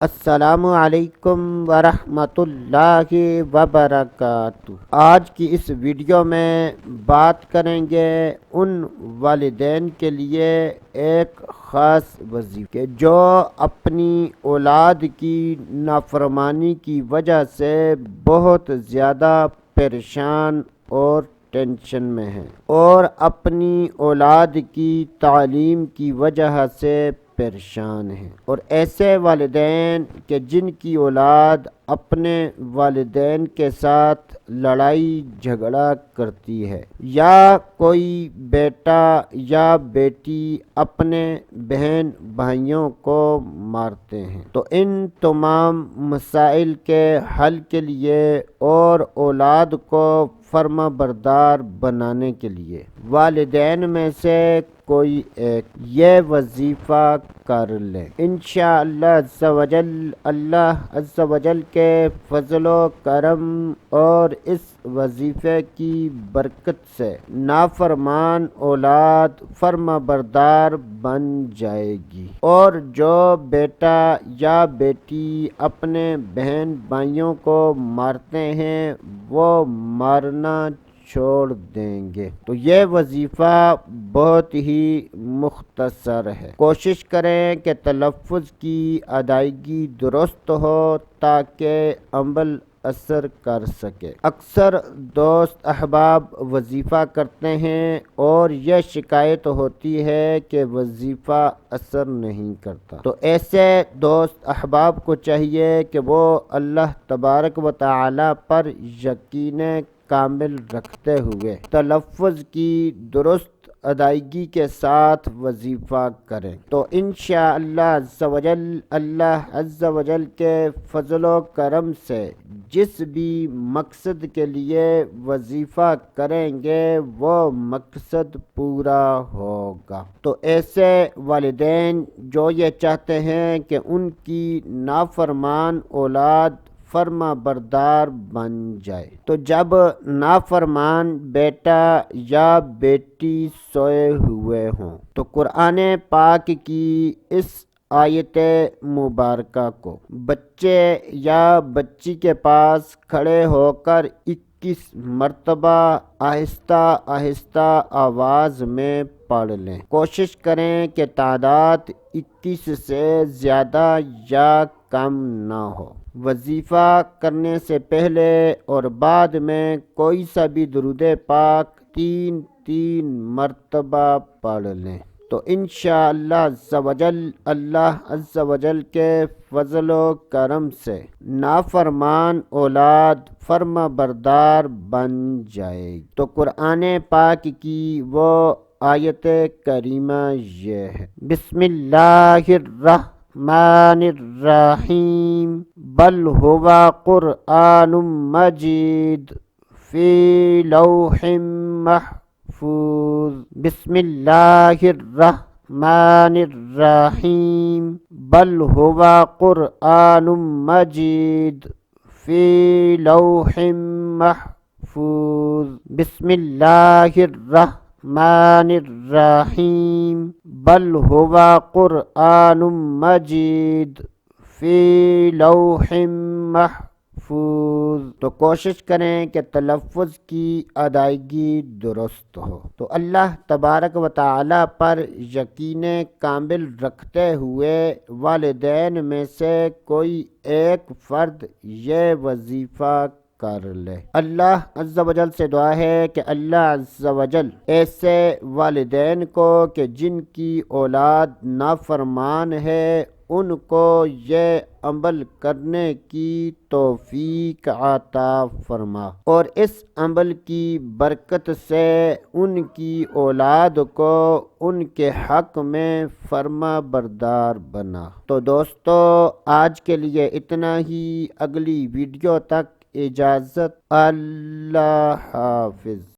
السلام علیکم ورحمۃ اللہ وبرکاتہ۔ آج کی اس ویڈیو میں بات کریں گے ان والدین کے لیے ایک خاص وظیفے جو اپنی اولاد کی نافرمانی کی وجہ سے بہت زیادہ پریشان اور ٹینشن میں ہیں، اور اپنی اولاد کی تعلیم کی وجہ سے پریشان ہیں، اور ایسے والدین کہ جن کی اولاد اپنے والدین کے ساتھ لڑائی جھگڑا کرتی ہے، یا کوئی بیٹا یا بیٹی اپنے بہن بھائیوں کو مارتے ہیں، تو ان تمام مسائل کے حل کے لیے اور اولاد کو فرما بردار بنانے کے لیے والدین میں سے کوئی ایک یہ وظیفہ کر لے۔ انشاءاللہ عز و جل، اللہ عز و جل کے فضل و کرم اور اس وظیفے کی برکت سے نافرمان اولاد فرما بردار بن جائے گی، اور جو بیٹا یا بیٹی اپنے بہن بھائیوں کو مارتے ہیں وہ مارنا چھوڑ دیں گے۔ تو یہ وظیفہ بہت ہی مختصر ہے۔ کوشش کریں کہ تلفظ کی ادائیگی درست ہو تاکہ عمل اثر کر سکے۔ اکثر دوست احباب وظیفہ کرتے ہیں اور یہ شکایت ہوتی ہے کہ وظیفہ اثر نہیں کرتا، تو ایسے دوست احباب کو چاہیے کہ وہ اللہ تبارک و تعالی پر یقین کامل رکھتے ہوئے تلفظ کی درست ادائیگی کے ساتھ وظیفہ کریں، تو انشاءاللہ عز و جل، اللہ عز و جل کے فضل و کرم سے جس بھی مقصد کے لیے وظیفہ کریں گے وہ مقصد پورا ہوگا۔ تو ایسے والدین جو یہ چاہتے ہیں کہ ان کی نافرمان اولاد فرما بردار بن جائے، تو جب نافرمان بیٹا یا بیٹی سوئے ہوئے ہوں تو قرآن پاک کی اس آیت مبارکہ کو بچے یا بچی کے پاس کھڑے ہو کر 21 مرتبہ آہستہ آہستہ آواز میں پڑھ لیں۔ کوشش کریں کہ تعداد 21 سے زیادہ یا کم نہ ہو۔ وظیفہ کرنے سے پہلے اور بعد میں کوئی سا بھی درود پاک 3 مرتبہ پڑھ لیں، تو انشاءاللہ عز و جل، اللہ عز و جل کے فضل و کرم سے نافرمان اولاد فرما بردار بن جائے گی۔ تو قرآن پاک کی وہ آیت کریمہ یہ ہے: بسم اللہ الرحمن الرحیم، بل ہوا قرآن مجید فی لوح محفوظ۔ بسم اللہ الرحمن الرحیم، بل ہوا قرآن مجید فی لوح محفوظ۔ بسم اللہ الرحمن الرحیم، بل ہوا قرآن مجید فی لوح محفوظ۔ تو کوشش کریں کہ تلفظ کی ادائیگی درست ہو۔ تو اللہ تبارک و تعالی پر یقین کامل رکھتے ہوئے والدین میں سے کوئی ایک فرد یہ وظیفہ کر لے۔ اللہ عز و جل سے دعا ہے کہ اللہ عز و جل ایسے والدین کو کہ جن کی اولاد نافرمان ہے ان کو یہ عمل کرنے کی توفیق عطا فرما، اور اس عمل کی برکت سے ان کی اولاد کو ان کے حق میں فرما بردار بنا۔ تو دوستو، آج کے لیے اتنا ہی، اگلی ویڈیو تک اجازت، اللہ حافظ۔